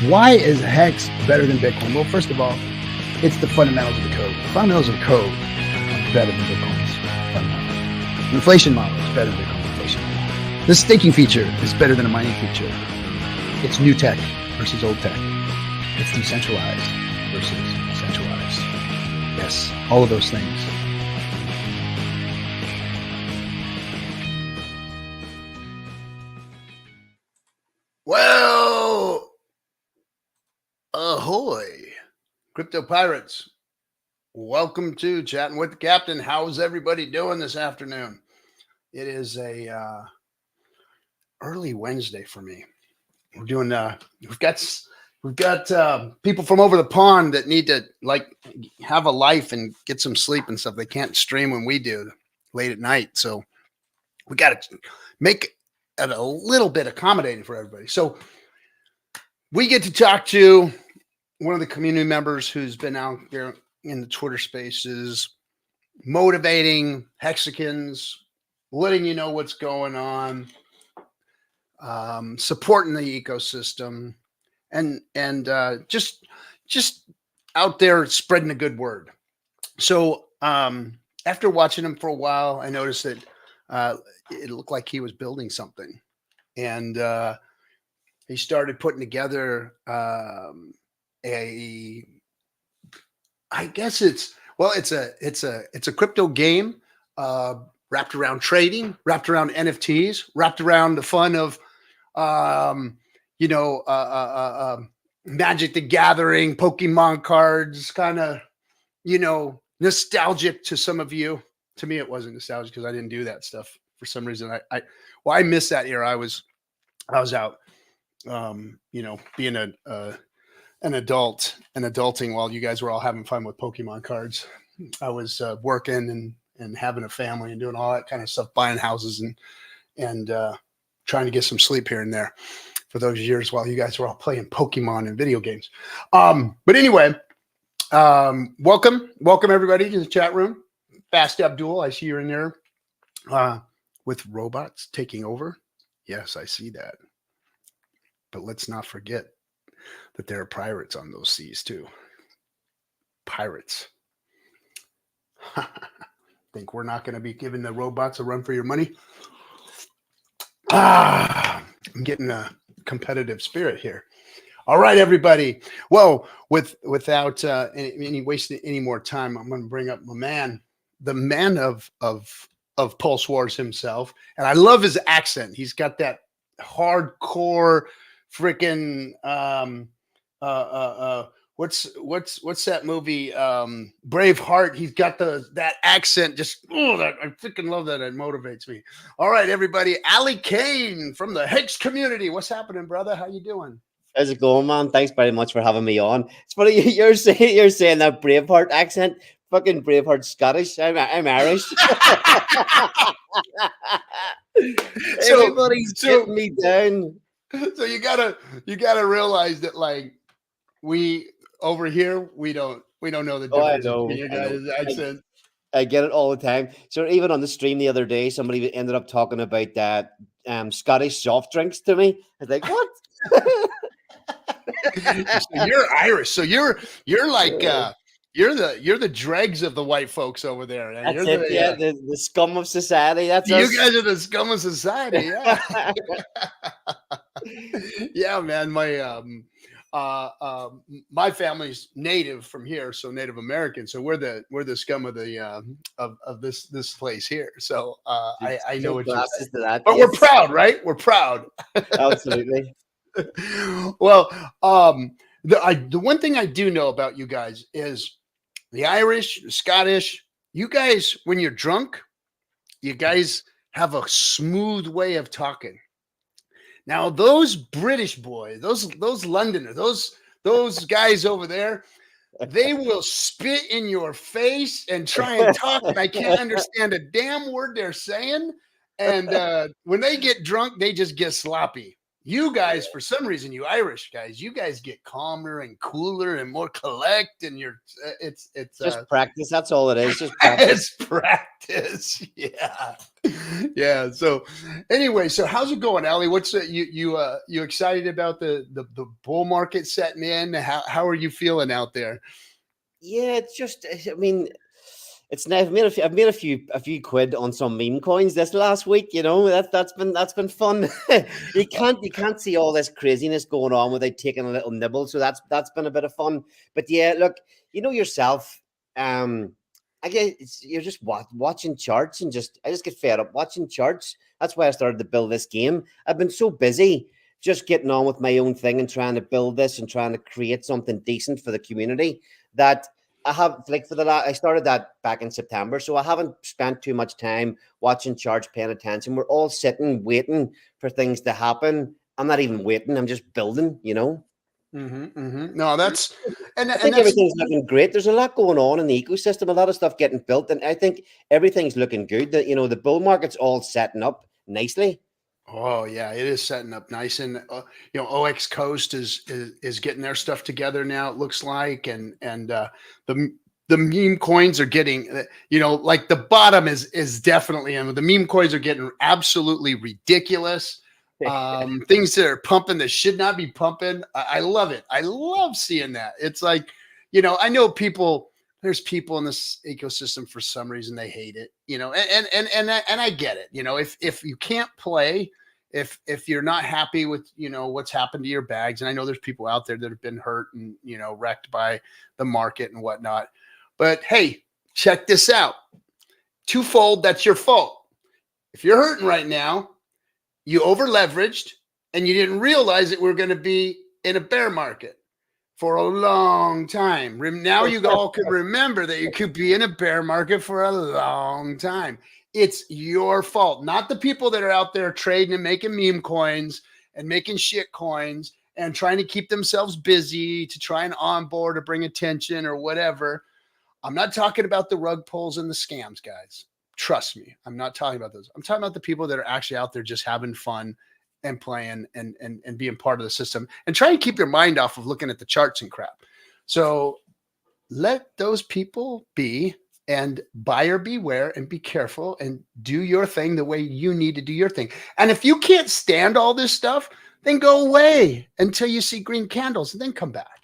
Why is Hex better than Bitcoin? Well, first of all, it's the fundamentals of the code. The fundamentals of the code are better than Bitcoin's fundamentals. The inflation model is better than Bitcoin's inflation model. The staking feature is better than a mining feature. It's new tech versus old tech. It's decentralized versus centralized. Yes, all of those things. Well, ahoy, crypto pirates. Welcome to Chatting with the Captain. How's everybody doing this afternoon? It is a early Wednesday for me. We're doing we've got people from over the pond that need to like have a life and get some sleep and stuff. They can't stream when we do late at night. So we got to make it a little bit accommodating for everybody. So we get to talk to one of the community members who's been out there in the Twitter spaces, motivating Hexicans, letting you know what's going on, supporting the ecosystem, and just out there spreading the good word. So after watching him for a while, I noticed that it looked like he was building something, and he started putting together I guess it's a crypto game wrapped around trading, wrapped around NFTs, wrapped around the fun of Magic the Gathering, Pokemon cards, kind of nostalgic to some of you. To me, it wasn't nostalgic because I didn't do that stuff for some reason. I missed that era. I was out, being an adult and adulting while you guys were all having fun with Pokemon cards. I was working and having a family and doing all that kind of stuff, buying houses and trying to get some sleep here and there for those years while you guys were all playing Pokemon and video games. But anyway, welcome everybody to the chat room. Fast Abdul, I see you're in there with robots taking over. Yes, I see that. But let's not forget that there are pirates on those seas too. Pirates. Think we're not going to be giving the robots a run for your money? I'm getting a competitive spirit here. All right, everybody. Well, without any wasting any more time, I'm going to bring up my man, the man of PulseWars himself, and I love his accent. He's got that hardcore freaking what's that movie? Braveheart. He's got that accent. Just I freaking love that. It motivates me. All right, everybody. Ali Kane from the Hex community. What's happening, brother? How you doing? How's it going, man? Thanks very much for having me on. It's funny you're saying that Braveheart accent. Fucking Braveheart Scottish. I'm Irish. Everybody's getting me down. So you gotta realize that like we over here we don't know the difference between your guys' accent. I get it all the time. So even on the stream the other day, somebody ended up talking about that Scottish soft drinks to me. I was like, what? So you're Irish. So you're like you're the dregs of the white folks over there. That's the scum of society. That's you us. guys are the scum of society. Yeah. Yeah, man. My family's native from here, so Native American. So we're the scum of the of this place here. So I know what you're saying. But we're proud, right? We're proud. Absolutely. Well, the one thing I do know about you guys is the Irish, the Scottish. You guys, when you're drunk, you guys have a smooth way of talking. Now, those British boys, those Londoners, those guys over there, they will spit in your face and try and talk, and I can't understand a damn word they're saying. And when they get drunk, they just get sloppy. You guys, for some reason, you Irish guys, you guys get calmer and cooler and more collect, and it's Just practice. That's all it is. Just practice. it's practice. Yeah. Yeah. So anyway, so how's it going, Ali? What's you excited about the bull market setting in? How are you feeling out there? Yeah, it's just. I mean, it's now. I've made a few quid on some meme coins this last week. You know that's been fun. You can't see all this craziness going on without taking a little nibble. So that's been a bit of fun. But yeah, look, you know yourself. I guess you're just watching charts and I just get fed up watching charts. That's why I started to build this game. I've been so busy just getting on with my own thing and trying to build this and trying to create something decent for the community that I have, like, I started that back in September, so I haven't spent too much time watching charts, paying attention. We're all sitting, waiting for things to happen. I'm not even waiting. I'm just building, you know? No, that's, I think everything's looking great. There's a lot going on in the ecosystem, a lot of stuff getting built, and I think everything's looking good. That, you know, the bull market's all setting up nicely. Oh yeah, it is setting up nice, and you know, OX Coast is getting their stuff together now. It looks like, and the meme coins are getting, you know, like the bottom is definitely, and the meme coins are getting absolutely ridiculous. Things that are pumping that should not be pumping. I love it. I love seeing that. It's like, you know, I know people. There's people in this ecosystem for some reason they hate it, you know, and I get it. You know, if you can't play, if you're not happy with, you know, what's happened to your bags, and I know there's people out there that have been hurt and, you know, wrecked by the market and whatnot. But hey, check this out. Twofold, that's your fault. If you're hurting right now, you over leveraged and you didn't realize that we're going to be in a bear market for a long time. Now you all can remember that you could be in a bear market for a long time. It's your fault, not the people that are out there trading and making meme coins and making shit coins and trying to keep themselves busy to try and onboard or bring attention or whatever. I'm not talking about the rug pulls and the scams, guys. Trust me, I'm not talking about those. I'm talking about the people that are actually out there just having fun and playing and being part of the system, and try and keep your mind off of looking at the charts and crap. So let those people be, and buyer beware, and be careful and do your thing the way you need to do your thing. And if you can't stand all this stuff, then go away until you see green candles and then come back.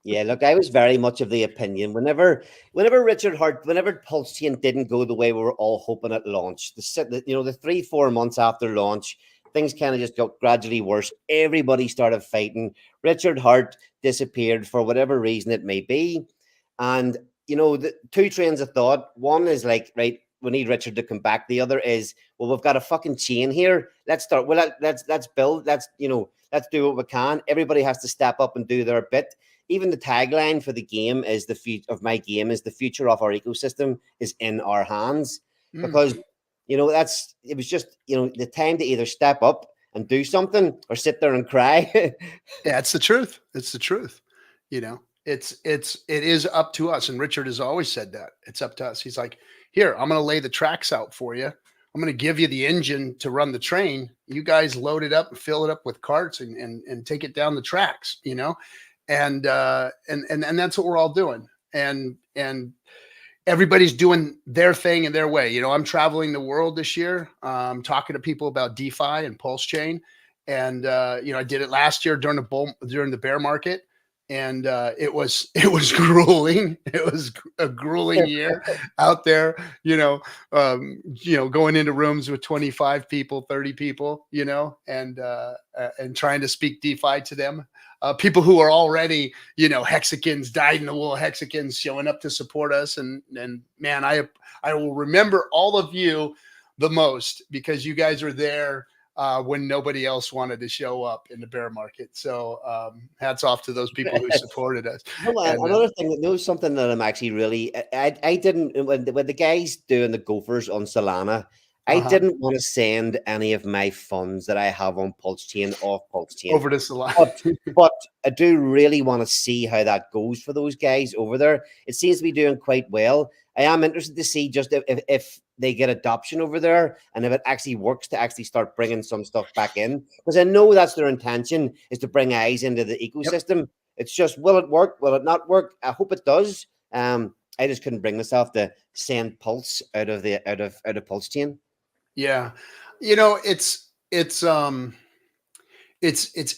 Yeah, look, I was very much of the opinion whenever PulseChain didn't go the way we were all hoping at launch, the 3-4 months after launch, things kind of just got gradually worse. Everybody started fighting. Richard Hart disappeared for whatever reason it may be. And, you know, the two trains of thought. One is like, right, we need Richard to come back. The other is, well, we've got a fucking chain here. Let's start. Well, let's build. Let's do what we can. Everybody has to step up and do their bit. Even the tagline for the game is the future of my game is the future of our ecosystem is in our hands. Because you know, it was just, you know, the time to either step up and do something or sit there and cry. Yeah, it's the truth. It's the truth. You know, it is up to us. And Richard has always said that it's up to us. He's like, here, I'm going to lay the tracks out for you. I'm going to give you the engine to run the train. You guys load it up and fill it up with carts and take it down the tracks, you know? And that's what we're all doing. And everybody's doing their thing in their way. You know, I'm traveling the world this year. Talking to people about DeFi and PulseChain. And, you know, I did it last year during the bear market. And it was grueling. It was a grueling year out there, you know, going into rooms with 25 people, 30 people, you know, and trying to speak DeFi to them. People who are already, you know, hexagons, dyed-in-the-wool hexagons showing up to support us. And man, I will remember all of you the most because you guys were there when nobody else wanted to show up in the bear market. So hats off to those people who supported us. Another thing that knows something that I'm actually really, I didn't, when the guys doing the Gophers on Solana, I didn't want to send any of my funds that I have on PulseChain off PulseChain over to Solana. But I do really want to see how that goes for those guys over there. It seems to be doing quite well. I am interested to see just if they get adoption over there, and if it actually works to actually start bringing some stuff back in, because I know that's their intention, is to bring eyes into the ecosystem. Yep. It's just, will it work? Will it not work? I hope it does. I just couldn't bring myself to send Pulse out of PulseChain. Yeah, you know, it's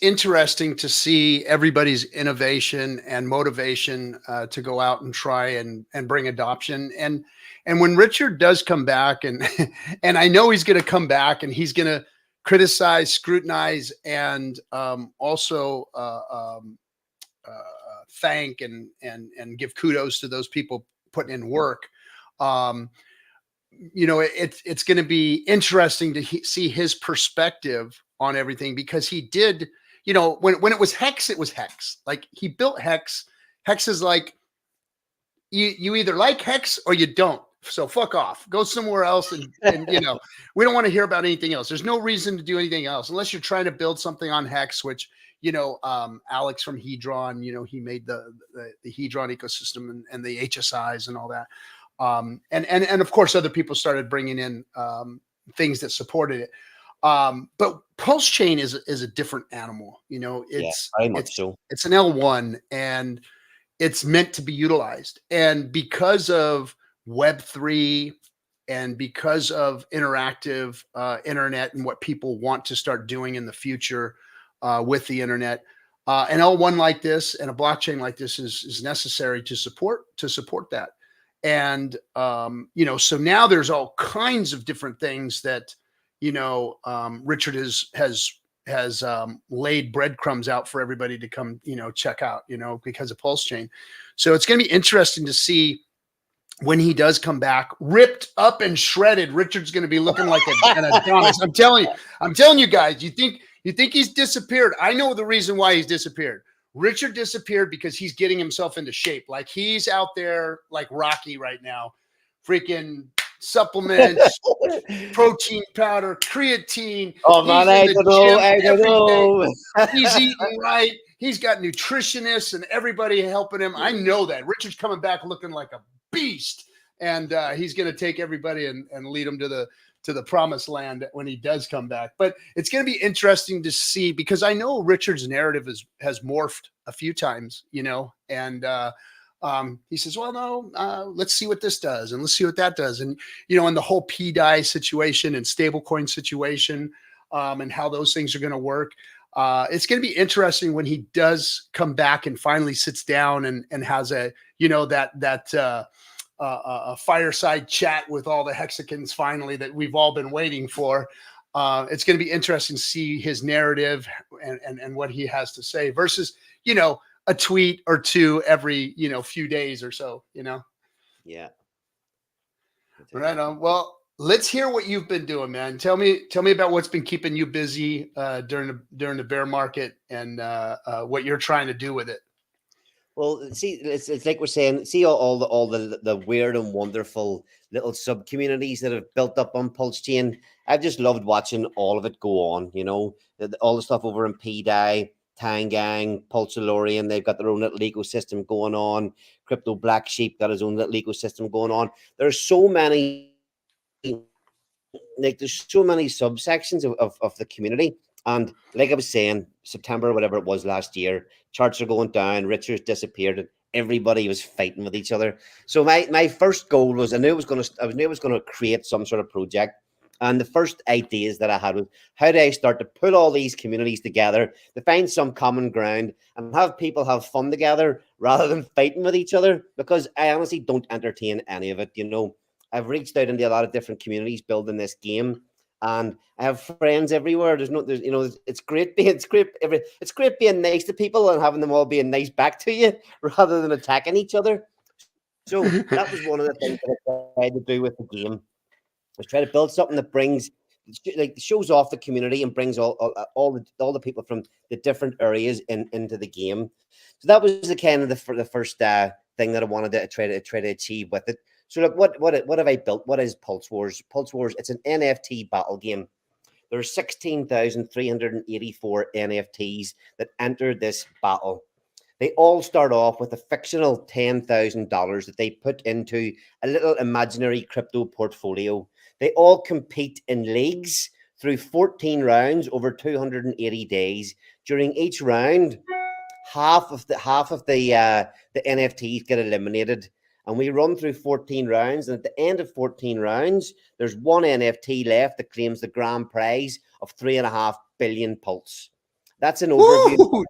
interesting to see everybody's innovation and motivation to go out and try and bring adoption. And when Richard does come back, and and I know he's going to come back, and he's going to criticize, scrutinize, and also thank and give kudos to those people putting in work. You know, it's going to be interesting to see his perspective on everything, because he did, you know, when it was Hex, it was Hex. Like, he built Hex. Hex is like, you either like Hex or you don't. So fuck off, go somewhere else. And you know, we don't want to hear about anything else. There's no reason to do anything else unless you're trying to build something on Hex, which, you know, Alex from Hedron, you know, he made the Hedron ecosystem and the HSIs and all that. And of course, other people started bringing in things that supported it. But PulseChain is a different animal. You know, it's an L1, and it's meant to be utilized. And because of Web3 and because of interactive internet and what people want to start doing in the future with the internet, an L1 like this and a blockchain like this is necessary to support that. And you know, so now there's all kinds of different things that, you know, Richard has laid breadcrumbs out for everybody to come, you know, check out, you know, because of PulseChain. So it's going to be interesting to see when he does come back, ripped up and shredded. Richard's going to be looking like an Adonis. I'm telling you guys. You think he's disappeared? I know the reason why he's disappeared. Richard disappeared because he's getting himself into shape. Like, he's out there like Rocky right now, freaking supplements, protein powder, creatine. Oh man, I don't know. He's eating right. He's got nutritionists and everybody helping him. I know that. Richard's coming back looking like a beast, and he's going to take everybody and lead them to the promised land when he does come back. But it's going to be interesting to see, because I know Richard's narrative has morphed a few times, you know, and he says, well, no, let's see what this does, and let's see what that does. And, you know, in the whole PDI situation and stablecoin situation, and how those things are going to work. It's going to be interesting when he does come back and finally sits down and has a, you know, that fireside chat with all the Hexicans finally that we've all been waiting for. It's going to be interesting to see his narrative and what he has to say versus, you know, a tweet or two every, you know, few days or so, you know? Yeah. Right on. Well, let's hear what you've been doing, man. Tell me about what's been keeping you busy during the bear market, and what you're trying to do with it. Well, see, it's like we're saying, see all the weird and wonderful little sub communities that have built up on PulseChain. I've just loved watching all of it go on. You know, all the stuff over in PDI, Tangang, Pulsalorian, they've got their own little ecosystem going on. Crypto Black Sheep got his own little ecosystem going on. There's so many, like, there's so many subsections of the community. And like I was saying, September, whatever it was last year, charts are going down, Richard's disappeared, and everybody was fighting with each other. So my first goal was, I knew I was going to create some sort of project. And the first ideas that I had was, how do I start to put all these communities together to find some common ground and have people have fun together rather than fighting with each other? Because I honestly don't entertain any of it. You know, I've reached out into a lot of different communities building this game, and I have friends everywhere. There's you know, it's great being nice to people and having them all being nice back to you rather than attacking each other. So that was one of the things that I tried to do with the game. Was try to build something that brings, like, shows off the community and brings all the people from the different areas into the game. So that was the kind of the first thing that I wanted to try to achieve with it. So look, what have I built? What is PulseWars? PulseWars, it's an NFT battle game. There are 16,384 NFTs that enter this battle. They all start off with a fictional $10,000 that they put into a little imaginary crypto portfolio. They all compete in leagues through 14 rounds over 280 days. During each round, half of the NFTs get eliminated, and we run through 14 rounds. And at the end of 14 rounds, there's one NFT left that claims the grand prize of 3.5 billion pulse. That's an overview. Woo!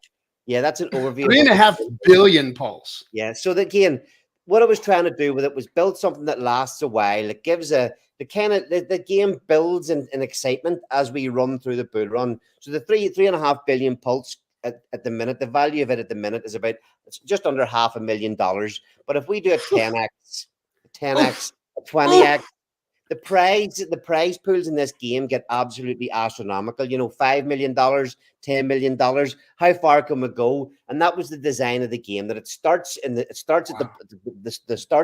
Yeah, that's an overview. 3.5 billion pulse. Yeah. So again, what I was trying to do with it was build something that lasts a while. It gives the game builds in excitement as we run through the bull run. So the 3.5 billion pulse at the minute, the value of it at the minute is it's just under $500,000. But if we do a 10x, a 20x, the prize pools in this game get absolutely astronomical. You know, $5 million, $10 million. How far can we go? And that was the design of the game. That it starts at the start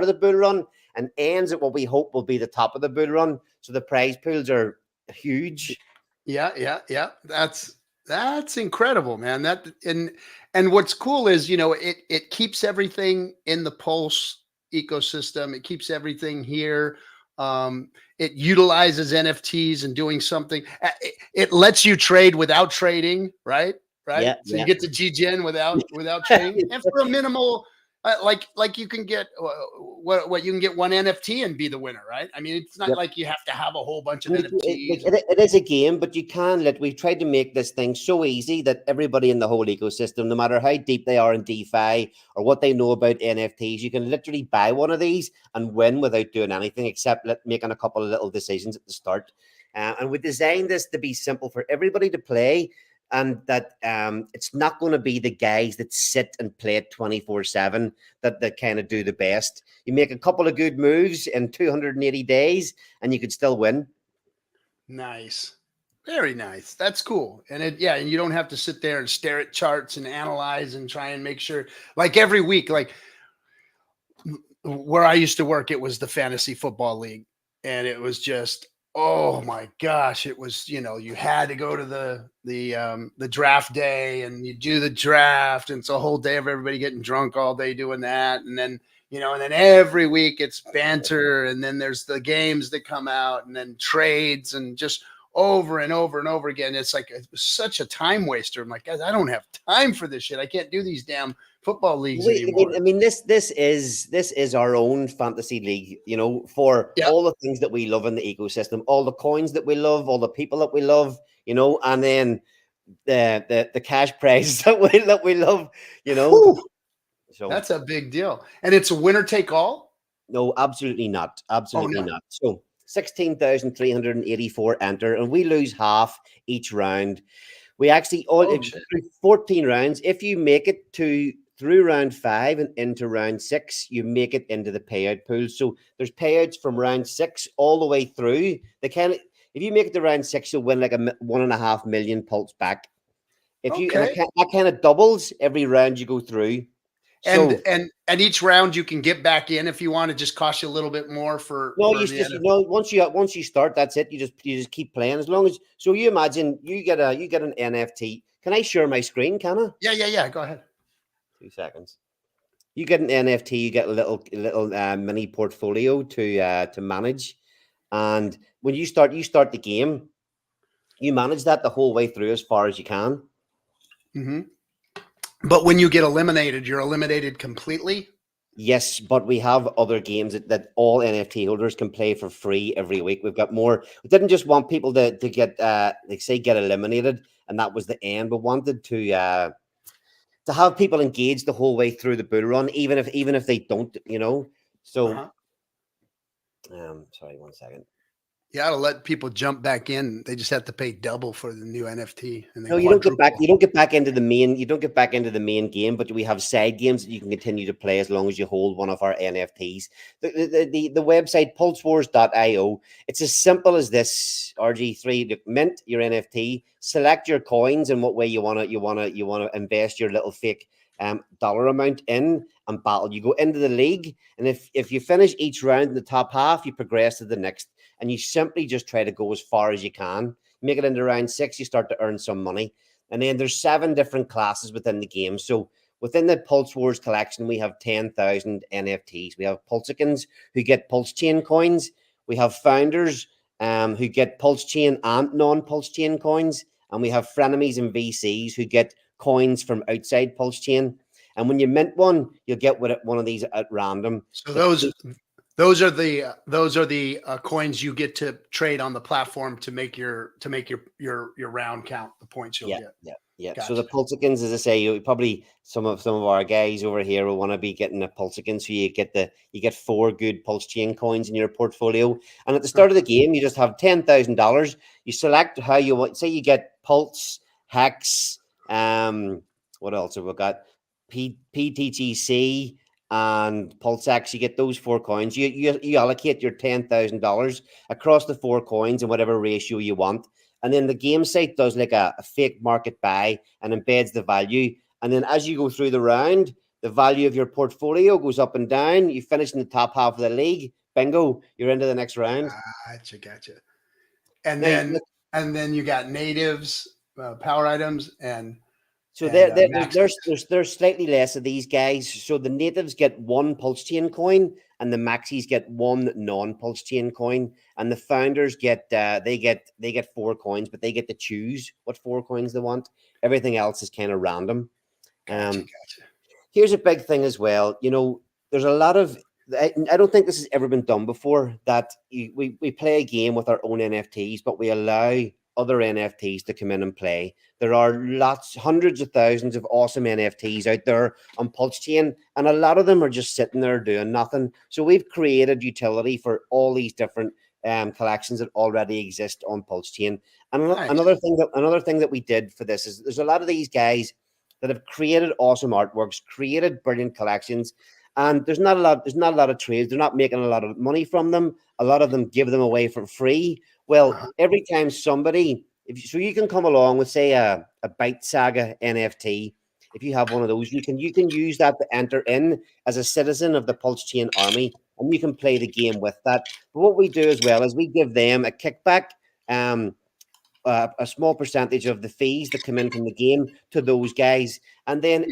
of the bull run and ends at what we hope will be the top of the bull run. So the prize pools are huge. Yeah. That's incredible, man. And what's cool is, you know, it keeps everything in the Pulse ecosystem. It keeps everything here. It utilizes NFTs and doing something. It lets you trade without trading, right? Yeah, so you get to GGen without trading, and for a minimal, like you can get what you can get one NFT and be the winner, right? I mean, it's not like you have to have a whole bunch of NFTs. It is a game, but you can we've tried to make this thing so easy that everybody in the whole ecosystem, no matter how deep they are in DeFi or what they know about NFTs, you can literally buy one of these and win without doing anything except making a couple of little decisions at the start. And we designed this to be simple for everybody to play. And that it's not going to be the guys that sit and play it 24/7 that kind of do the best. You make a couple of good moves in 280 days and you could still win. Nice. Very nice. That's cool. And and you don't have to sit there and stare at charts and analyze and try and make sure, like every week, like where I used to work, it was the fantasy football league. And it was just, oh my gosh, it was, you know, you had to go to the draft day and you do the draft, and it's a whole day of everybody getting drunk all day doing that. And then, you know, and then every week it's banter, and then there's the games that come out, and then trades, and just over and over and over again. It's like, it was such a time waster. I'm like, guys, I don't have time for this shit. I can't do these damn football leagues anymore. I mean, this is our own fantasy league, you know, for all the things that we love in the ecosystem, all the coins that we love, all the people that we love, you know, and then the cash prize that we love, you know. Whew. So that's a big deal. And it's a winner take all? No, absolutely not. Absolutely not. So 16,384 enter, and we lose half each round. We actually 14 rounds. If you make it through round 5 and into round 6, you make it into the payout pool. So there's payouts from round 6 all the way through. If you make it to round 6, you'll win like 1.5 million pulse back. That kind of doubles every round you go through. And each round you can get back in if you want. It just costs you a little bit more for. Once you start, that's it. You just keep playing as long as. So you imagine you get an NFT. Can I share my screen? Can I? Yeah. Go ahead. 2 seconds. You get an NFT. You get a little mini portfolio to manage, and when you start the game, you manage that the whole way through as far as you can. Mm-hmm. But when you get eliminated, you're eliminated completely? Yes, but we have other games that all NFT holders can play for free every week. We've got more. We didn't just want people to get get eliminated, and that was the end. We wanted to have people engaged the whole way through the bull run, even if they don't, you know. So, sorry, 1 second. You got to let people jump back in. They just have to pay double for the new NFT. And no, you don't get back. You don't get back into the main. You don't get back into the main game, but we have side games that you can continue to play as long as you hold one of our NFTs. The website PulseWars.io. It's as simple as this. RG3, mint your NFT, select your coins and what way you want to invest your little fake dollar amount in, and battle. You go into the league, and if you finish each round in the top half, you progress to the next. And you simply just try to go as far as you can. Make it into round 6, you start to earn some money. And then there's 7 different classes within the game. So within the PulseWars collection, we have 10,000 NFTs. We have PulseChains who get PulseChain coins. We have founders who get PulseChain and non-PulseChain coins, and we have frenemies and VCs who get coins from outside PulseChain. And when you mint one, you'll get one of these at random. So those are the coins you get to trade on the platform to make your round count, the points you'll get. Yeah. Gotcha. So the PulseChains, as I say, you probably some of our guys over here will want to be getting a PulseChain, so you get 4 good PulseChain coins in your portfolio. And at the start of the game, you just have $10,000. You select how you want. Say you get Pulse, Hex, what else have we got? PTGC and PulseX. You get those 4 coins. You allocate your $10,000 across the 4 coins in whatever ratio you want. And then the game site does like a fake market buy and embeds the value. And then as you go through the round, the value of your portfolio goes up and down. You finish in the top half of the league. Bingo, you're into the next round. Gotcha. And then you got natives, power items, and so there's slightly less of these guys. So the natives get 1 PulseChain coin, and the maxis get 1 non-PulseChain coin, and the founders get they get 4 coins, but they get to choose what 4 coins they want. Everything else is kind of random. Gotcha. Here's a big thing as well. You know, there's a lot of I don't think this has ever been done before, that we play a game with our own NFTs, but we allow other NFTs to come in and play. There are hundreds of thousands of awesome NFTs out there on PulseChain, and a lot of them are just sitting there doing nothing. So we've created utility for all these different collections that already exist on PulseChain. And another thing that we did for this is there's a lot of these guys that have created awesome artworks, created brilliant collections, and there's not a lot of trades. They're not making a lot of money from them. A lot of them give them away for free. Well, every time somebody, so you can come along with, say, a Byte Saga NFT. If you have one of those, you can use that to enter in as a citizen of the PulseChain army, and you can play the game with that. But what we do as well is we give them a kickback, a small percentage of the fees that come in from the game to those guys. And then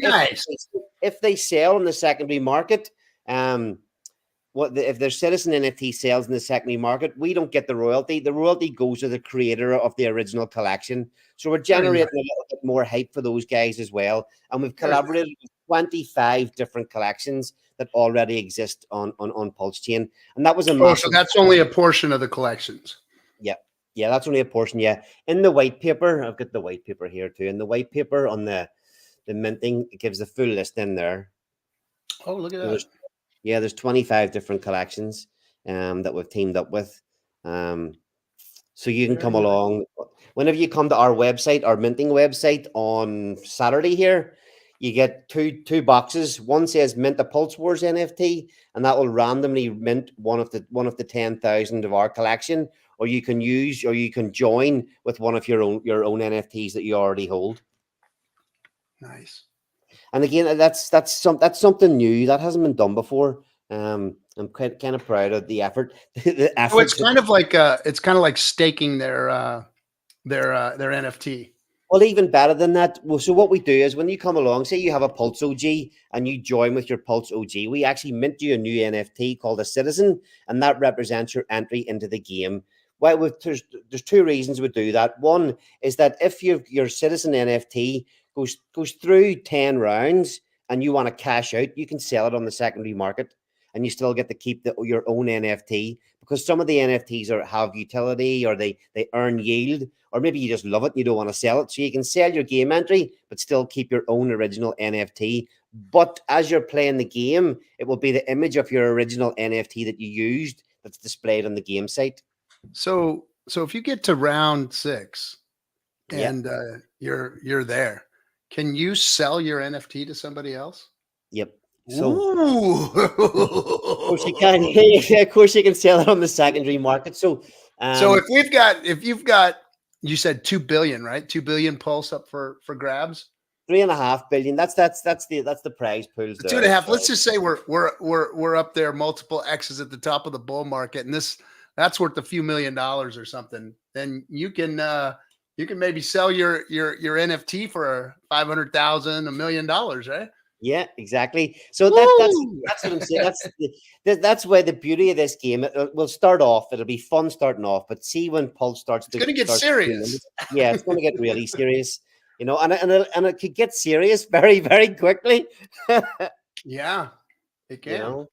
if they sell in the secondary market, if their citizen NFT sells in the secondary market, we don't get the royalty. The royalty goes to the creator of the original collection. So we're generating a little bit more hype for those guys as well. And we've collaborated with 25 different collections that already exist on PulseChain. And that was a so that's only a portion of the collections. Yeah, that's only a portion. Yeah. In the white paper, I've got the white paper here too. In the white paper on the minting, it gives the full list in there. Oh, look at that. There's 25 different collections that we've teamed up with. So you can come along. Whenever you come to our website, our minting website on Saturday here, you get two boxes. One says mint a PulseWars NFT, and that will randomly mint one of the 10,000 of our collection, or you can join with one of your own NFTs that you already hold. Nice. And again, that's something new that hasn't been done before. I'm kind of proud of the effort. So it's kind of like staking their NFT. Well, even better than that. Well, so what we do is when you come along, say you have a Pulse OG and you join with your Pulse OG, we actually mint you a new NFT called a Citizen, and that represents your entry into the game. Well, there's 2 reasons we do that. One is that if your Citizen NFT goes through 10 rounds and you want to cash out, you can sell it on the secondary market, and you still get to keep your own NFT, because some of the NFTs have utility, or they earn yield, or maybe you just love it and you don't want to sell it. So you can sell your game entry, but still keep your own original NFT. But as you're playing the game, it will be the image of your original NFT that you used that's displayed on the game site. So if you get to round 6 and you're there, can you sell your NFT to somebody else? Yep. So, of course you can. Of course you can sell it on the secondary market. So, if you've got, you said 2 billion, right? 2 billion Pulse up for grabs. 3.5 billion. That's the prize pools. 2.5. Let's just say we're up there, multiple X's at the top of the bull market, and that's worth a few $1 million or something. Then you can maybe sell your NFT for $500,000, $1 million, right? Yeah, exactly. So Woo! that's what I'm saying. That's why the beauty of this game. Will start off. It'll be fun starting off, but see when Pulse It's going to get starts to do serious. numbers. Yeah, it's going to get really serious. You know, and it could get serious very very quickly. Yeah, it You can. know,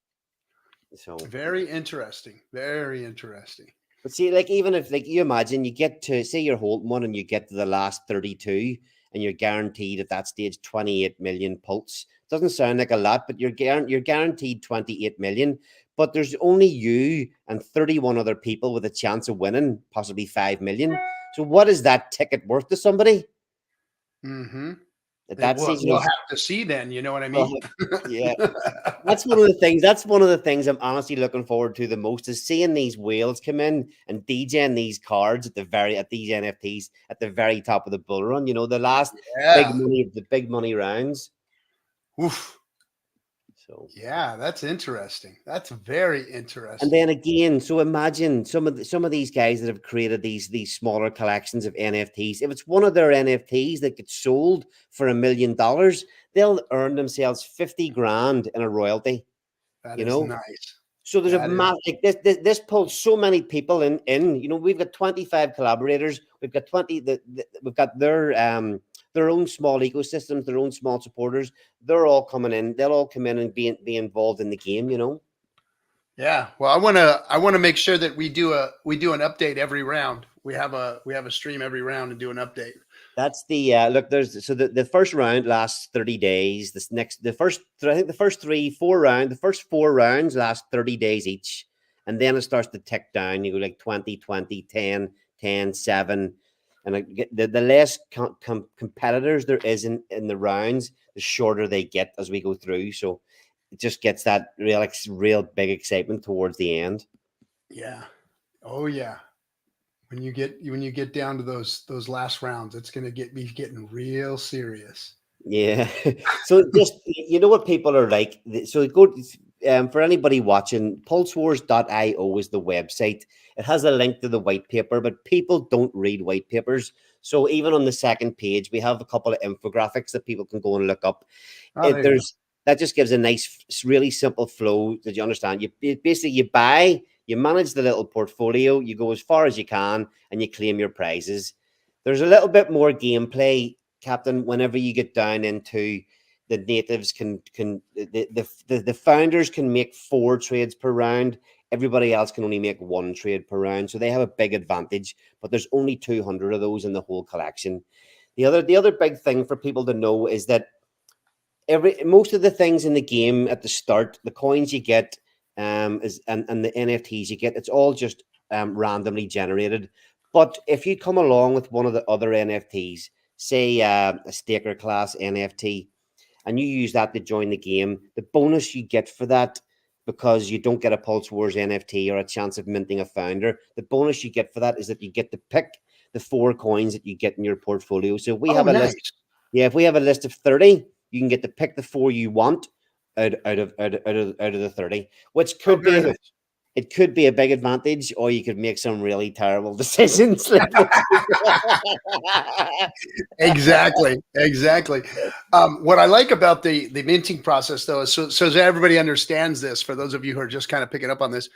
so. Very interesting. Very interesting. But see, like even if like you imagine you get to say you're holding one and you get to the last 32 and you're guaranteed at that stage 28 million pulse. Doesn't sound like a lot, but you're guaranteed 28 million. But there's only you and 31 other people with a chance of winning, possibly 5 million. So what is that ticket worth to somebody? Mm-hmm. At that stage, We'll have to see then. You know what I well, mean? yeah. That's one of the things. That's one of the things I'm honestly looking forward to the most is seeing these whales come in and DJing these cards at these NFTs at the very top of the bull run. You know, the last Yeah. big money rounds. Oof. So Yeah, that's interesting. That's very and interesting. then again, so imagine some of these guys that have created these smaller collections of NFTs. If it's one of their NFTs that gets sold for $1 million, they'll earn themselves 50 grand in a royalty. That You is know, nice. so there's a That is. like this pulls so many people in. You know, we've got 25 collaborators. We've got 20 we've got their own small ecosystems, their own small supporters. They're all coming in. They'll all come in and be involved in the game, you know. Yeah. Well, I want to make sure that we do an update every round. We have a stream every round and do an update. That's the look. There's so the first round lasts 30 days. This next I think the first the first 4 rounds last 30 days each, and then it starts to tick down. You go like 20, 20, 10, 10, 7, and the less competitors there is in the rounds, the shorter they get as we go through. So it just gets that real big excitement towards the end. Yeah. Oh yeah. When you get down to those last rounds, it's gonna be getting real serious. Yeah. So just you know what people are like. So go for anybody watching, pulsewars.io is the website. It has a link to the white paper, but people don't read white papers. So even on the second page, we have a couple of infographics that people can go and look up. Oh, there you go. There's that just gives a nice, really simple flow that you understand. Basically you manage the little portfolio, you go as far as you can, and you claim your prizes. There's a little bit more gameplay, Captain, whenever you get down into the natives the founders can make 4 trades per round. Everybody else can only make 1 trade per round, so they have a big advantage. But there's only 200 of those in the whole collection. The other big thing for people to know is that most of the things in the game at the start, the coins you get, is and the NFTs you get, it's all just randomly generated. But if you come along with one of the other NFTs, say a staker class NFT, and you use that to join the game, the bonus you get for that, because you don't get a Pulse Wars NFT or a chance of minting a founder, the bonus you get for that is that you get to pick the 4 coins that you get in your portfolio. So if we Oh, have a list, nice. yeah, if we have a list of 30, you can get to pick the 4 you want out of the 30, which Oh, could very be nice. it could be a big advantage, or you could make some really terrible decisions. Like Exactly. Exactly. What I like about the minting process, though, is so that everybody understands this. For those of you who are just kind of picking up on this,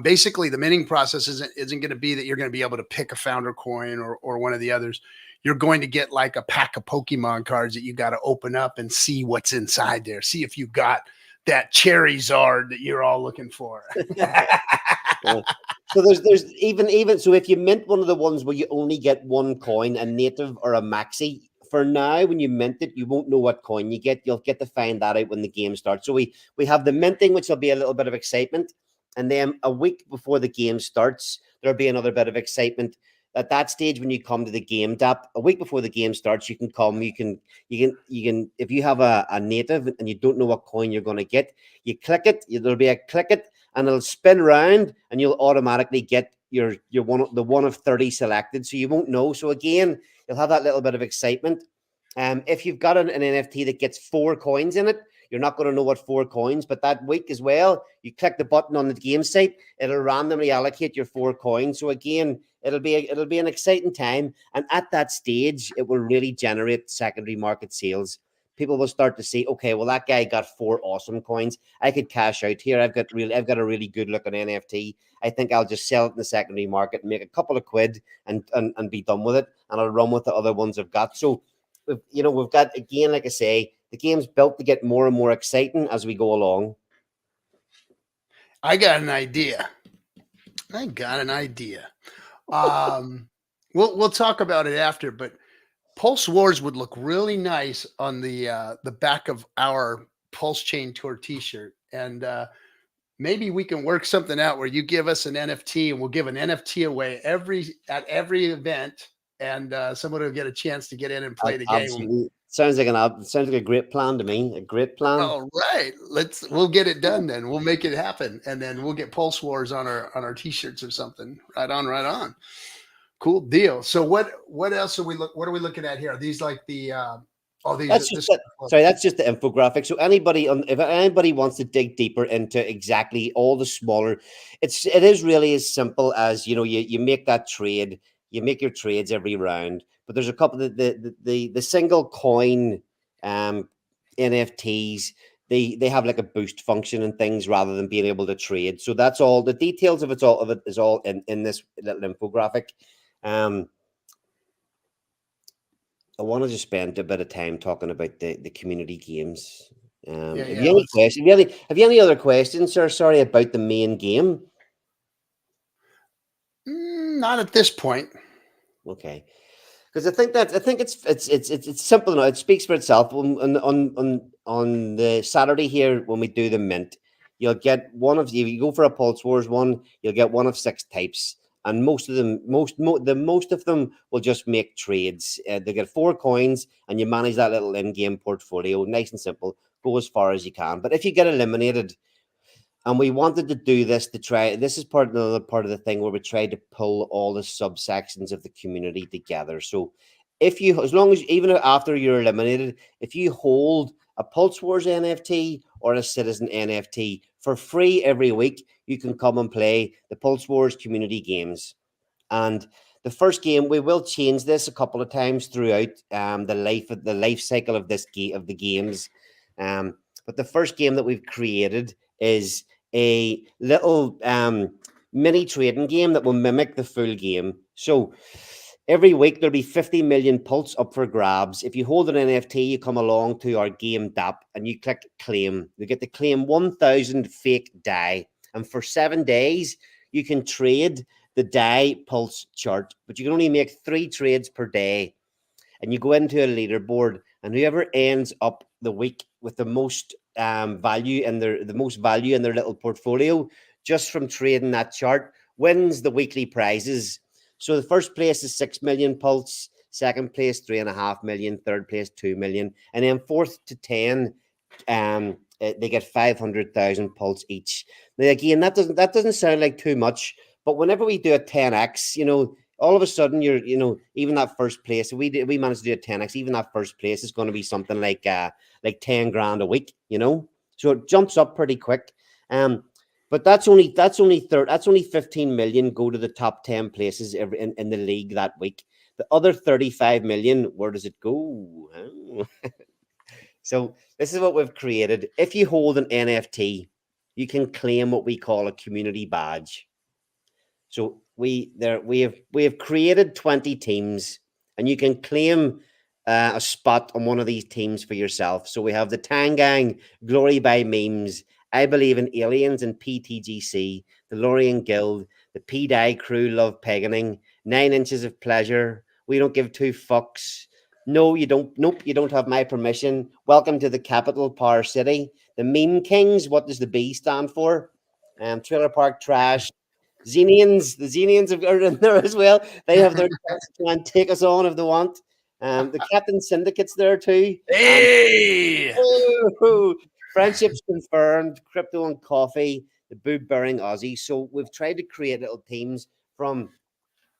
basically the minting process isn't going to be that you're going to be able to pick a founder coin or one of the others. You're going to get like a pack of Pokemon cards that you got to open up and see what's inside there. See if you got that Charizard that you're all looking for. Yeah. So there's even so if you mint one of the ones where you only get 1 coin, a native or a maxi, for now when you mint it, you won't know what coin you get. You'll get to find that out when the game starts. So we have the minting, which will be a little bit of excitement, and then a week before the game starts, there'll be another bit of excitement. At that stage, when you come to the game tap, a week before the game starts, you can come. You can if you have a native and you don't know what coin you're going to get, you click it. There'll be a click it and it'll spin around and you'll automatically get your the one of 30 selected, so you won't know. So again, you'll have that little bit of excitement. If you've got an NFT that gets 4 coins in it, you're not going to know what 4 coins, but that week as well, you click the button on the game site, it'll randomly allocate your 4 coins. So again, it'll be an exciting time, and at that stage it will really generate secondary market sales. people will start to see, okay, well, that guy got 4 awesome coins. I could cash out here. I've got a really good looking NFT. I think I'll just sell it in the secondary market and make a couple of quid and be done with it. And I'll run with the other ones I've got. So, we've got, again, like I say, the game's built to get more and more exciting as we go along. I got an idea. We'll talk about it after, but PulseWars would look really nice on the back of our PulseChain Tour T-shirt, and maybe we can work something out where you give us an NFT and we'll give an NFT away at every event, and someone will get a chance to get in and play the game. Absolutely. Sounds like a great plan to me. A great plan. All right, we'll get it done then. We'll make it happen, and then we'll get PulseWars on our T-shirts or something. Right on. Cool deal. So what else what are we looking at here? Are these like the that's just the infographic. So if anybody wants to dig deeper into exactly all the smaller, it is really as simple as, you make that trade, you make your trades every round, but there's a couple of the single coin NFTs. They have like a boost function and things rather than being able to trade. So that's all the details of it is all in this little infographic. I want to just spend a bit of time talking about the community games. Have you any questions? Have you any other questions, sir? Sorry, about the main game. Not at this point. Okay, because I think it's simple enough. It speaks for itself. On the Saturday here, when we do the mint, you'll get if you go for a PulseWars one, you'll get one of 6 types. And most of them will just make trades. They get 4 coins, and you manage that little in-game portfolio. Nice and simple. Go as far as you can. But if you get eliminated, and we wanted to do this this is another part of the thing where we tried to pull all the subsections of the community together. So even after you're eliminated, if you hold a PulseWars NFT or a Citizen NFT for free every week, you can come and play the PulseWars community games. And the first game, we will change this a couple of times throughout the life cycle of the games. But the first game that we've created is a little mini trading game that will mimic the full game. So every week, there'll be 50 million pulse up for grabs. If you hold an NFT, you come along to our game DApp and you click claim. You get to claim 1,000 fake DAI. And for 7 days, you can trade the DAI pulse chart, but you can only make 3 trades per day. And you go into a leaderboard, and whoever ends up the week with the most value in their little portfolio, just from trading that chart, wins the weekly prizes. So the first place is 6 million pulse, second place 3.5 million, third place 2 million, and then 4th to 10, they get 500,000 pulse each. Now again, that doesn't sound like too much, but whenever we do a 10x, all of a sudden even that first place, we managed to do a 10x, even that first place is going to be something like 10 grand a week, so it jumps up pretty quick. But that's only 15 million go to the top 10 places in the league that week. The other 35 million, where does it go? So this is what we've created. If you hold an NFT, you can claim what we call a community badge. So we have created 20 teams, and you can claim a spot on one of these teams for yourself. So we have the Tangang, Glory by Memes, I Believe in Aliens and PTGC, the Lorien Guild, the PDI Crew Love Peganing, 9 Inches of Pleasure, We Don't Give 2 Fucks. No, you don't. Nope, you don't have my permission. Welcome to the capital Power City. The Meme Kings, what does the B stand for? Trailer Park Trash. Xenians, the Xenians are in there as well. They have their chance to try and take us on if they want. The Captain Syndicate's there too. Hey! Friendships Confirmed, Crypto and Coffee, the Boob Bearing Aussie. So we've tried to create little teams from,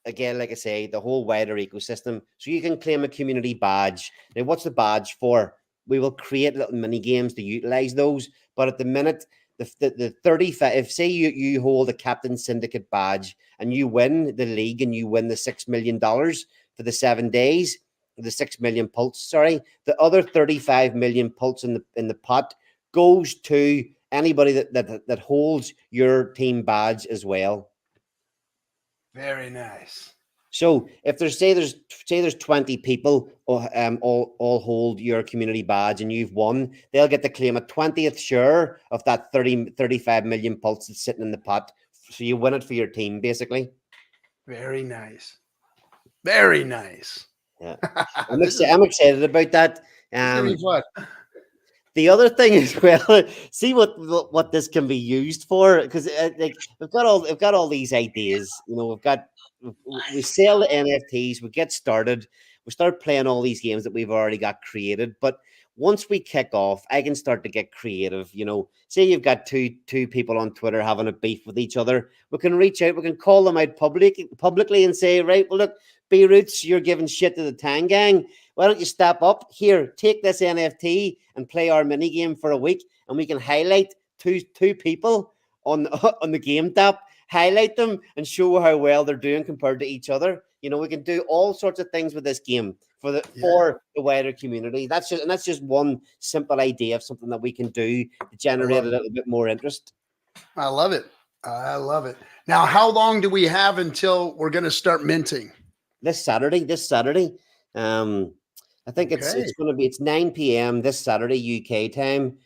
again, like I say, the whole wider ecosystem. So you can claim a community badge. Now, what's the badge for? We will create little mini games to utilize those. But at the minute, the 35, if say you hold a Captain Syndicate badge and you win the league and you win the $6 million for the 7 days, the 6 million pulse, sorry, the other 35 million pulse in the pot goes to anybody that holds your team badge as well. Very nice. So if there's 20 people all hold your community badge and you've won, they'll get to claim a 20th share of that 35 million pulse that's sitting in the pot. So you win it for your team, basically. Very nice. Very nice. Yeah. I'm excited about that. It's gonna be fun. The other thing is, well, see what this can be used for, because like we've got all these ideas. You know, we sell the NFTs, we get started, we start playing all these games that we've already got created. But once we kick off, I can start to get creative. You know, say you've got two people on Twitter having a beef with each other, we can reach out, we can call them out publicly and say, right, well, look, B-Roots, you're giving shit to the Tang Gang. Why don't you step up here, take this NFT and play our mini game for a week, and we can highlight two people on the game tap, highlight them and show how well they're doing compared to each other. You know, we can do all sorts of things with this game for the wider community. That's just one simple idea of something that we can do to generate a little bit more interest. I love it. I love it. Now, how long do we have until we're going to start minting? This Saturday. I think it's going to be 9 p.m. this Saturday UK time.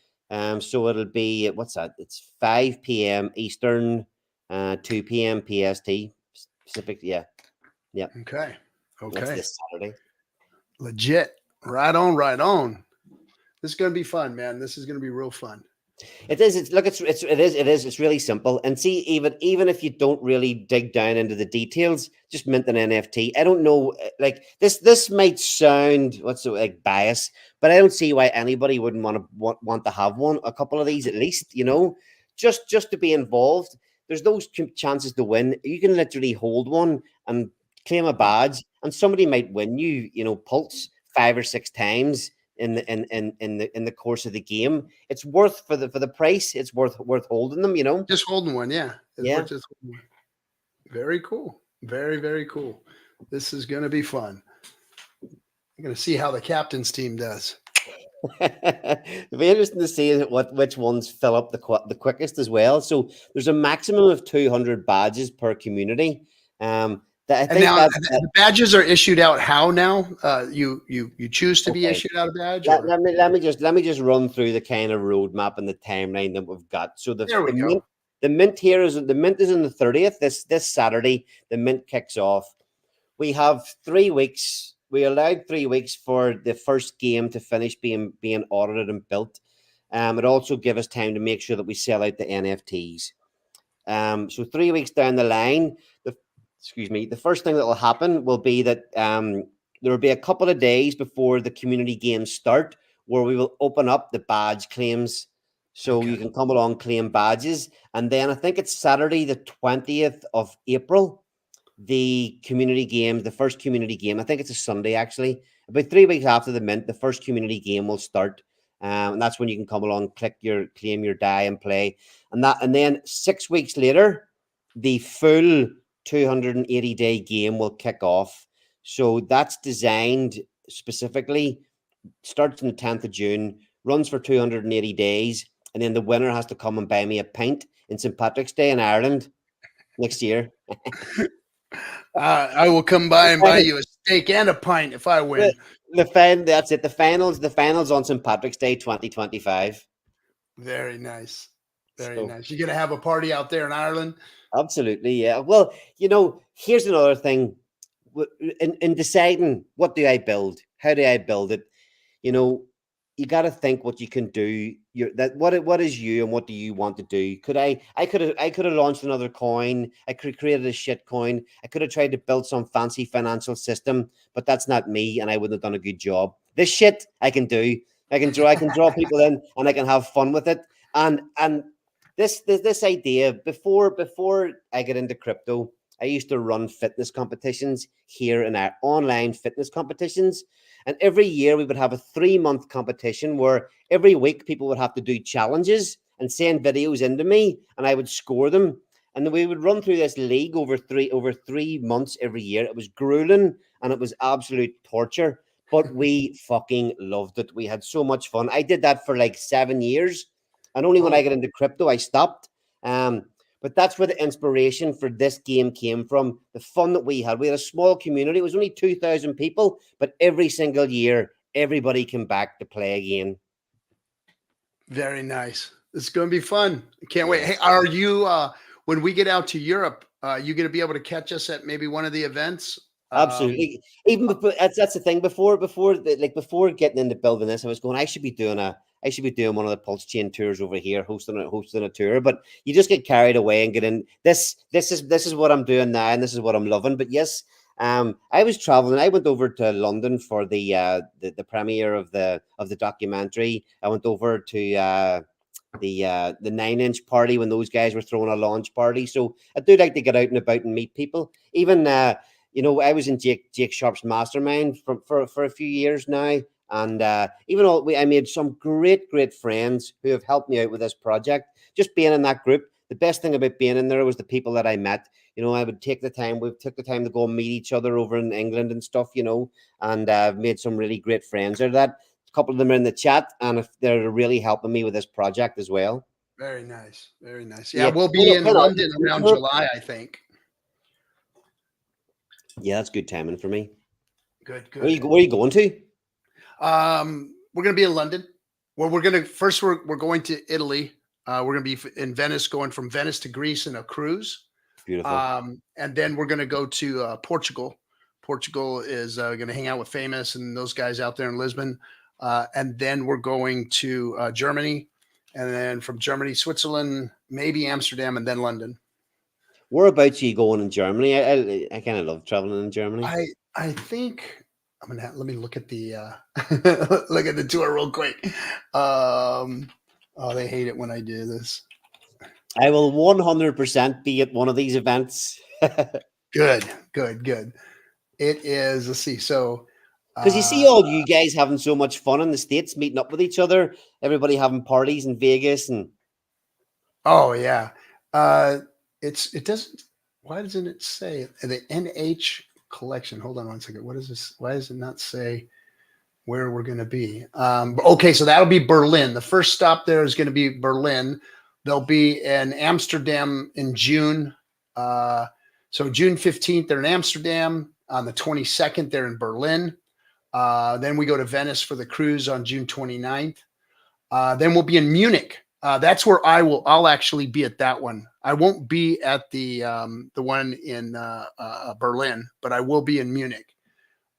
So it'll be what's that? It's 5 p.m. Eastern, 2 p.m. PST Pacific. Yeah. Okay. That's this Saturday. Legit. Right on. This is going to be fun, man. This is going to be real fun. It is. It's really simple. And see, even if you don't really dig down into the details, just mint an NFT. I don't know, like this might sound like bias, but I don't see why anybody wouldn't want to have a couple of these at least. You know, just to be involved. There's those chances to win. You can literally hold one and claim a badge, and somebody might win you. You know, pulse 5 or 6 times in the course of the game. It's worth for the price. It's worth holding them. You know, just holding one. Yeah, worth just holding one. Very cool. Very, very cool. This is going to be fun. I'm going to see how the captain's team does. It'll be interesting to see which ones fill up the quickest as well. So there's a maximum of 200 badges per community. The badges are issued out how now? You choose to be issued out a badge? Let me just run through the kind of roadmap and the timeline that we've got. So the mint here is on the 30th. This Saturday, the mint kicks off. We have 3 weeks. We allowed 3 weeks for the first game to finish being audited and built. It also gives us time to make sure that we sell out the NFTs. So 3 weeks down the line, the first thing that will happen will be that there will be a couple of days before the community games start where we will open up the badge claims. So you can come along, claim badges. And then I think it's Saturday, the 20th of April, the community game, the first community game. I think it's a Sunday, actually. About 3 weeks after the mint, the first community game will start. And that's when you can come along, claim your die and play. And then 6 weeks later, the full 280-day game will kick off. So that's designed specifically, starts on the 10th of June, runs for 280 days, and then the winner has to come and buy me a pint in St. Patrick's Day in Ireland next year. I will come by and buy you a steak and a pint if I win. That's it. The finals on St. Patrick's Day 2025. Very nice. Very nice. You're going to have a party out there in Ireland? Absolutely, yeah. Well, you know, here's another thing. In deciding what do I build, how do I build it, you know, you got to think what you can do. What is you and what do you want to do? I could have launched another coin. I could have created a shit coin. I could have tried to build some fancy financial system, but that's not me, and I wouldn't have done a good job. This shit I can do. I can draw people in, and I can have fun with it. And this idea before I get into crypto, I used to run fitness competitions here in our online fitness competitions. And every year we would have a 3-month competition where every week people would have to do challenges and send videos into me, and I would score them. And then we would run through this league over 3 months every year. It was grueling and it was absolute torture. but we fucking loved it. We had so much fun. I did that for like 7 years, and only when I got into crypto, I stopped. But that's where the inspiration for this game came from. The fun that we had. We had a small community. It was only 2,000 people, but every single year, everybody came back to play again. Very nice. It's going to be fun. I can't wait. Yeah. Hey, are you, when we get out to Europe, you going to be able to catch us at maybe one of the events? Absolutely. Even before, that's the thing. Before getting into building this, I was going, I should be doing one of the PulseChain tours over here, hosting a tour. But you just get carried away and get in. This is what I'm doing now, and this is what I'm loving. But yes, I was traveling. I went over to London for the premiere of the documentary. I went over to the 9-inch party when those guys were throwing a launch party. So I do like to get out and about and meet people. Even you know, I was in Jake Sharp's mastermind for a few years now. And even I made some great friends who have helped me out with this project. Just being in that group, the best thing about being in there was the people that I met. You know, we took the time to go and meet each other over in England and stuff, you know, and I've made some really great friends out of that. A couple of them are in the chat, and if they're really helping me with this project as well. Very nice. Very nice. Yeah, we'll be in London around July, I think. Yeah, that's good timing for me. Good. Where are you going to? We're going to be in London. Well, we're going to Italy. We're going to be in Venice, going from Venice to Greece in a cruise. Beautiful. And then we're going to go to Portugal. Portugal is going to hang out with Famous and those guys out there in Lisbon. And then we're going to Germany, and then from Germany, Switzerland, maybe Amsterdam, and then London. Whereabouts are you going in Germany? I kind of love traveling in Germany. I think I'm gonna let me look at the look at the tour real quick. Oh, they hate it when I do this. I will 100% be at one of these events. Good. It is. Let's see. So, because you see all you guys having so much fun in the States, meeting up with each other, everybody having parties in Vegas, and oh yeah, it doesn't. Why doesn't it say the NH collection? Hold on one second. What is this? Why does it not say where we're going to be? Okay, so that'll be Berlin. The first stop there is going to be Berlin. They'll be in Amsterdam in June. So June 15th, they're in Amsterdam. On the 22nd, they're in Berlin. Then we go to Venice for the cruise on June 29th. Then we'll be in Munich. That's where I'll actually be at that one. I won't be at the one in Berlin, but I will be in Munich.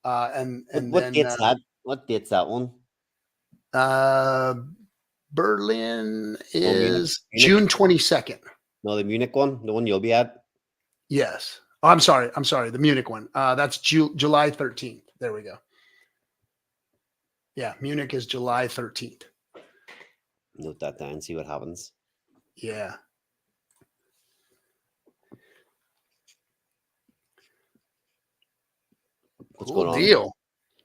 And what date's that? What date's that one? Berlin is June 22nd. No, the Munich one, the one you'll be at. Yes. Oh, I'm sorry. The Munich one. That's July 13th. There we go. Yeah, Munich is July 13th. Note that down. See what happens. Yeah. What's cool going on? Deal.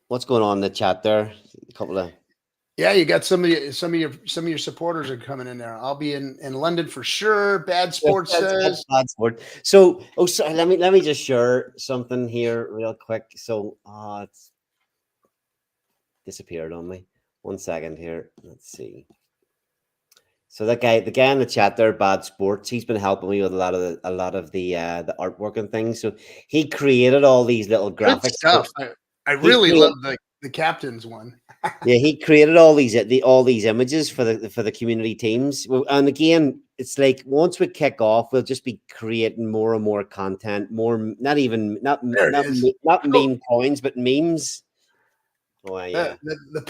What's going on in the chat there? A couple of. Yeah, you got some of your supporters are coming in there. I'll be in London for sure. Bad Sports says. Bad Sport. So, sorry, let me just share something here real quick. So, it's disappeared on me. 1 second here. Let's see. So the guy in the chat there, Bad Sports, he's been helping me with a lot of the artwork and things. So he created all these little graphics. Good stuff. I really love the captain's one. Yeah, he created all these images for the community teams. And again, it's like once we kick off, we'll just be creating more and more content, not meme coins, but memes. Oh yeah. The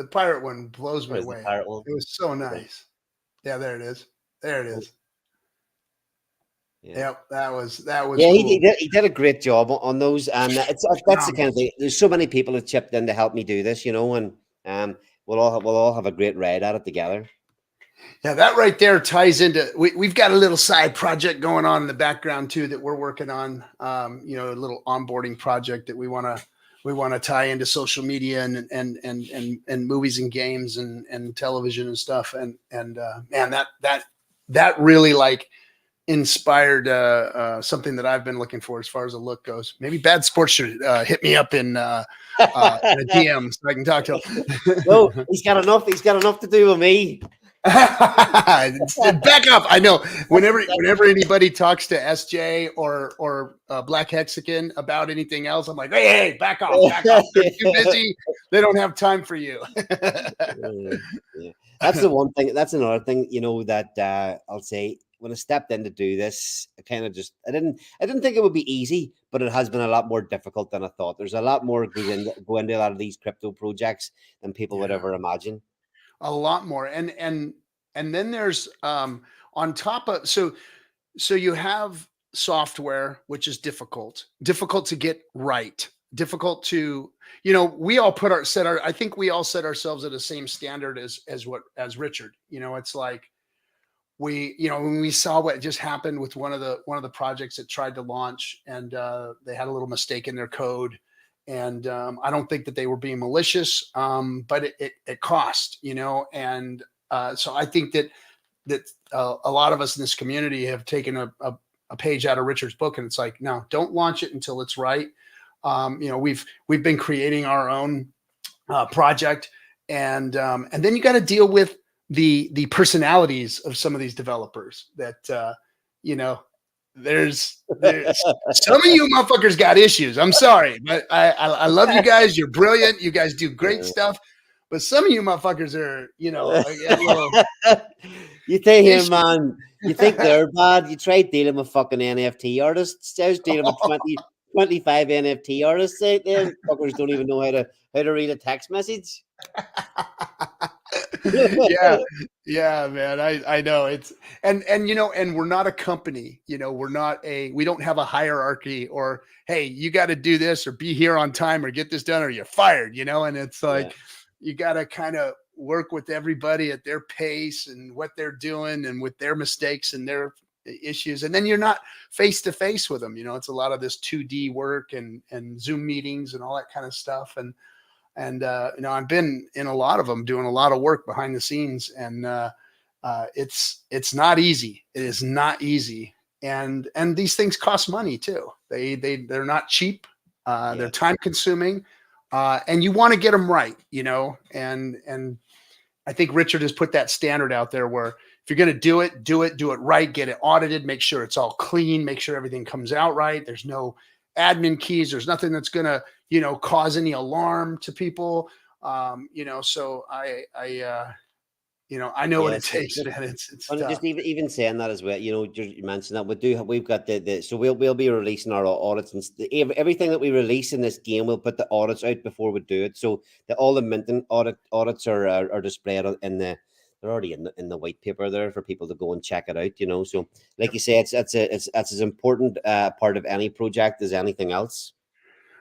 pirate one blows me away. It was so nice. Yeah, there it is. There it is. Yeah. Yep, that was. Yeah, cool. he did a great job on those, and that's the kind of thing. There's so many people that chipped in to help me do this, you know, and we'll all have a great ride at it together. Yeah, that right there ties into. We've got a little side project going on in the background too that we're working on. You know, a little onboarding project that we want to tie into social media and movies and games and television and stuff. And man, that really like inspired something that I've been looking for as far as a look goes. Maybe Bad Sports should hit me up in a DM so I can talk to him. No, he's got enough. He's got enough to do with me. Back up. I know whenever anybody talks to SJ or Black Hexagon about anything else, I'm like, hey, back off. They're too busy. They don't have time for you. Yeah. That's the one thing. That's another thing, that I'll say when I stepped in to do this, I kind of just I didn't think it would be easy, but it has been a lot more difficult than I thought. There's a lot more go into a lot of these crypto projects than people would ever imagine. A lot more. And then there's on top of so you have software, which is difficult to get right, difficult to, we all I think we all set ourselves at the same standard as Richard. It's like when we saw what just happened with one of the projects that tried to launch, and they had a little mistake in their code. And I don't think that they were being malicious, but it cost, and so I think that a lot of us in this community have taken a page out of Richard's book, and it's like, no, don't launch it until it's right. We've been creating our own project, and then you got to deal with the personalities of some of these developers that there's some of you motherfuckers got issues. I'm sorry, but I love you guys. You're brilliant. You guys do great stuff. But some of you motherfuckers are, you think here, man, you think they're bad. You try dealing with fucking NFT artists. I was dealing with 25 NFT artists out there. Fuckers don't even know how to read a text message. Yeah, man. I know it's and we're not a company, we don't have a hierarchy or, hey, you got to do this or be here on time or get this done or you're fired, and it's like, you got to kind of work with everybody at their pace and what they're doing and with their mistakes and their issues. And then you're not face to face with them. It's a lot of this 2D work and Zoom meetings and all that kind of stuff. And I've been in a lot of them doing a lot of work behind the scenes, and it's not easy. It is not easy. And these things cost money too. They're not cheap. They're time consuming, and you want to get them right, and I think Richard has put that standard out there where if you're going to do it right, get it audited, make sure it's all clean, make sure everything comes out right. There's no admin keys. There's nothing that's going to, cause any alarm to people. So I know what it takes, man. It's just even saying that as well, you mentioned that we've got so we'll be releasing our audits and everything that we release in this game, we'll put the audits out before we do it. So all the minting audits are displayed they're already in the white paper there for people to go and check it out, So like you say, it's as important part of any project as anything else.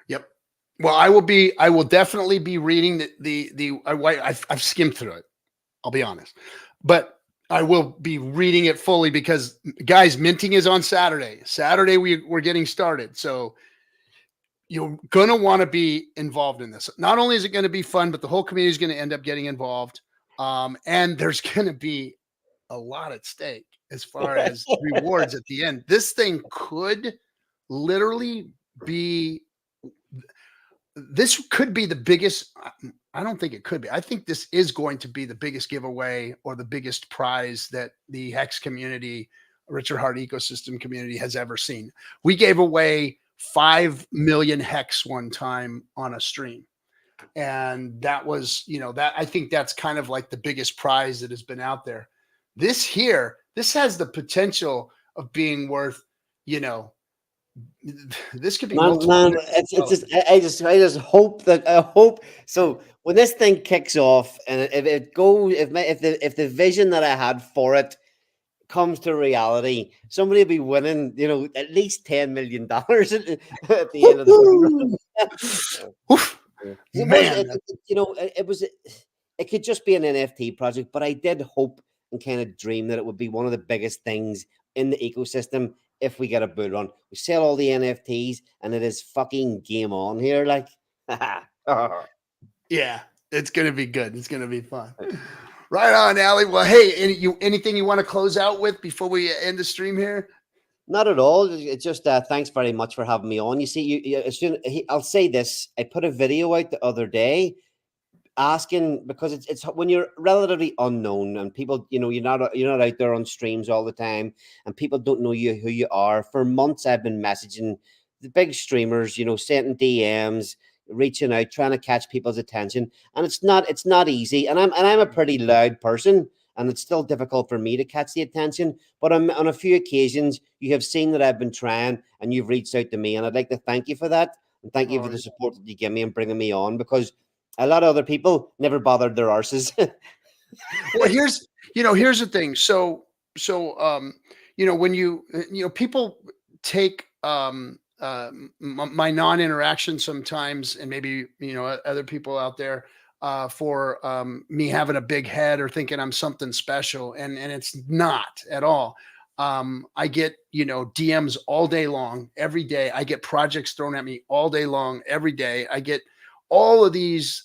Yep. Well, I will definitely be reading I've skimmed through it. I'll be honest, but I will be reading it fully because, guys, minting is on Saturday. We're getting started. So you're going to want to be involved in this. Not only is it going to be fun, but the whole community is going to end up getting involved. And there's going to be a lot at stake as far as rewards at the end. This thing could literally be, this could be the biggest. I don't think it could be. I think this is going to be the biggest giveaway or the biggest prize that the Hex community, Richard Hart ecosystem community has ever seen. We gave away 5 million Hex one time on a stream. And that was, that I think that's kind of like the biggest prize that has been out there. This has the potential of being worth, this could be man, I just hope so when this thing kicks off and if it goes, if the vision that I had for it comes to reality, somebody will be winning, at least $10 million at the end of the Man. It could just be an NFT project, but I did hope and kind of dream that it would be one of the biggest things in the ecosystem. If we get a bull run, we sell all the NFTs and it is fucking game on here. Like, yeah, it's going to be good. It's going to be fun. Right on, Ali. Well, hey, anything you want to close out with before we end the stream here? Not at all. It's just thanks very much for having me on. You see, I'll say this. I put a video out the other day asking, because it's when you're relatively unknown and people, you're not out there on streams all the time and people don't know who you are. For months I've been messaging the big streamers, sending DMs, reaching out, trying to catch people's attention, and it's not easy. And I'm a pretty loud person, and it's still difficult for me to catch the attention. But on a few occasions, you have seen that I've been trying, and you've reached out to me, and I'd like to thank you for that, and thank you for the support that you give me and bringing me on, because a lot of other people never bothered their arses. Well, here's the thing. So, when people take my non-interaction sometimes, and maybe, other people out there, for me having a big head or thinking I'm something special. And it's not at all. I get, DMs all day long, every day. I get projects thrown at me all day long, every day. I get all of this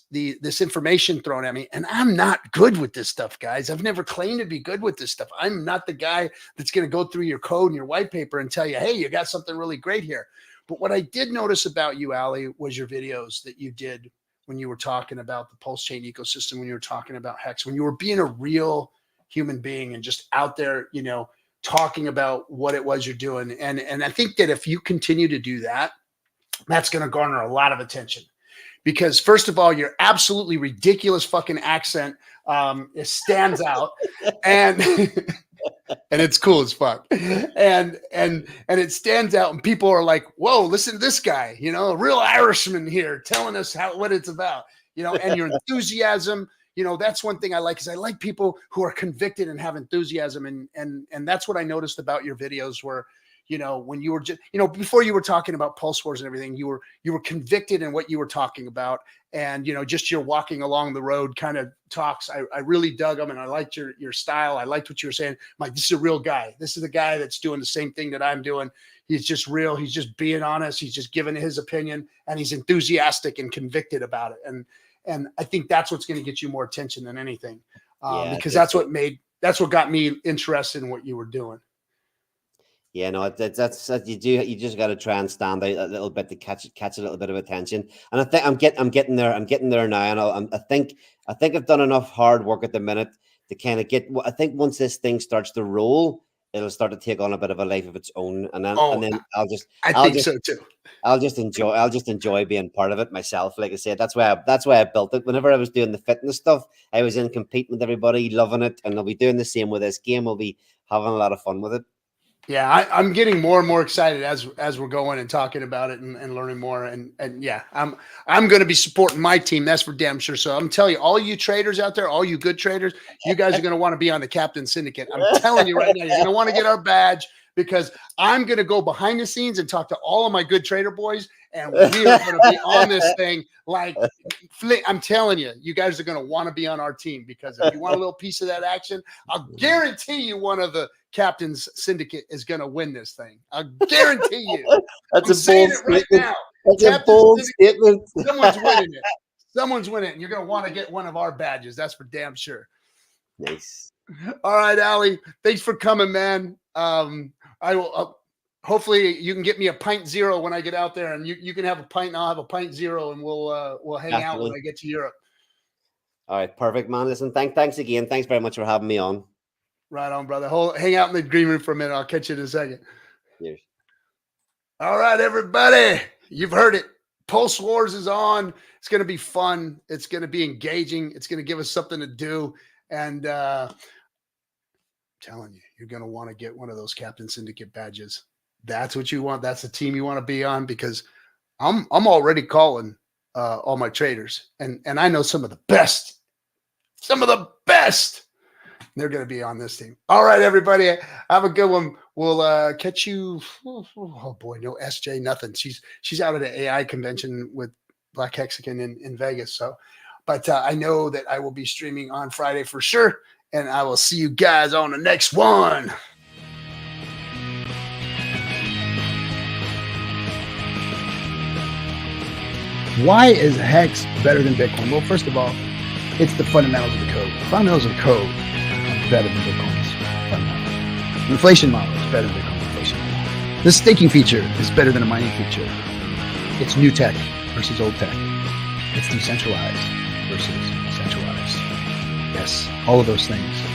information thrown at me, and I'm not good with this stuff, guys. I've never claimed to be good with this stuff. I'm not the guy that's going to go through your code and your white paper and tell you, hey, you got something really great here. But what I did notice about you, Ali, was your videos that you did when you were talking about the PulseChain ecosystem, when you were talking about Hex, when you were being a real human being and just out there, talking about what it was you're doing. And I think that if you continue to do that, that's going to garner a lot of attention. Because first of all, your absolutely ridiculous fucking accent, it stands out, and and it's cool as fuck, and it stands out, and people are like, "Whoa, listen to this guy, a real Irishman here telling us what it's about," and your enthusiasm. That's one thing I like, is I like people who are convicted and have enthusiasm, and that's what I noticed about your videos were. When you were just, before you were talking about PulseWars and everything, you were convicted in what you were talking about. And, just your walking along the road kind of talks. I really dug them, and I liked your style. I liked what you were saying. I'm like, this is a real guy. This is a guy that's doing the same thing that I'm doing. He's just real. He's just being honest. He's just giving his opinion, and he's enthusiastic and convicted about it. And I think that's what's going to get you more attention than anything, because that's what got me interested in what you were doing. Yeah, no, that's you just got to try and stand out a little bit to catch a little bit of attention. And I think I'm getting there. I'm getting there now, and I think I've done enough hard work at the minute to kind of get. I think once this thing starts to roll, it'll start to take on a bit of a life of its own, and then I'll just so too. I'll just enjoy being part of it myself. Like I said, that's why I built it. Whenever I was doing the fitness stuff, I was in competing with everybody, loving it, and I'll be doing the same with this game. We'll be having a lot of fun with it. Yeah, I'm getting more and more excited as we're going and talking about it and learning more. And yeah, I'm going to be supporting my team. That's for damn sure. So I'm telling you, all you traders out there, all you good traders, you guys are going to want to be on the Captain Syndicate. I'm telling you right now, you're going to want to get our badge, because I'm going to go behind the scenes and talk to all of my good trader boys, and we are going to be on this thing. Like, I'm telling you, you guys are going to want to be on our team, because if you want a little piece of that action, I'll guarantee you one of the Captain's Syndicate is going to win this thing. I'll guarantee you. That's a bold statement. Right now. That's a bold statement. Someone's winning it. Someone's winning it, and you're going to want to get one of our badges. That's for damn sure. Nice. All right, Ali. Thanks for coming, man. I will. Hopefully, you can get me a pint zero when I get out there, and you can have a pint, and I'll have a pint zero, and we'll hang out when I get to Europe. All right, perfect, man. Listen, thanks again. Thanks very much for having me on. Right on, brother. Hang out in the green room for a minute. I'll catch you in a second. Cheers. All right, everybody. You've heard it. PulseWars is on. It's going to be fun. It's going to be engaging. It's going to give us something to do. And I'm telling you, you're going to want to get one of those Captain Syndicate badges. That's what you want. That's the team you want to be on, because I'm already calling all my traders, and I know some of the best. They're going to be on this team. All right, everybody, have a good one. We'll catch you. Oh boy, no SJ, nothing. She's out at an AI convention with Black Hexagon in Vegas. So, but I know that I will be streaming on Friday for sure, and I will see you guys on the next one. Why is Hex better than Bitcoin? Well, first of all, it's the fundamentals of the code. The fundamentals of the code are better than Bitcoin's fundamentals. The inflation model is better than Bitcoin's inflation model. This staking feature is better than a mining feature. It's new tech versus old tech. It's decentralized versus centralized. Yes, all of those things.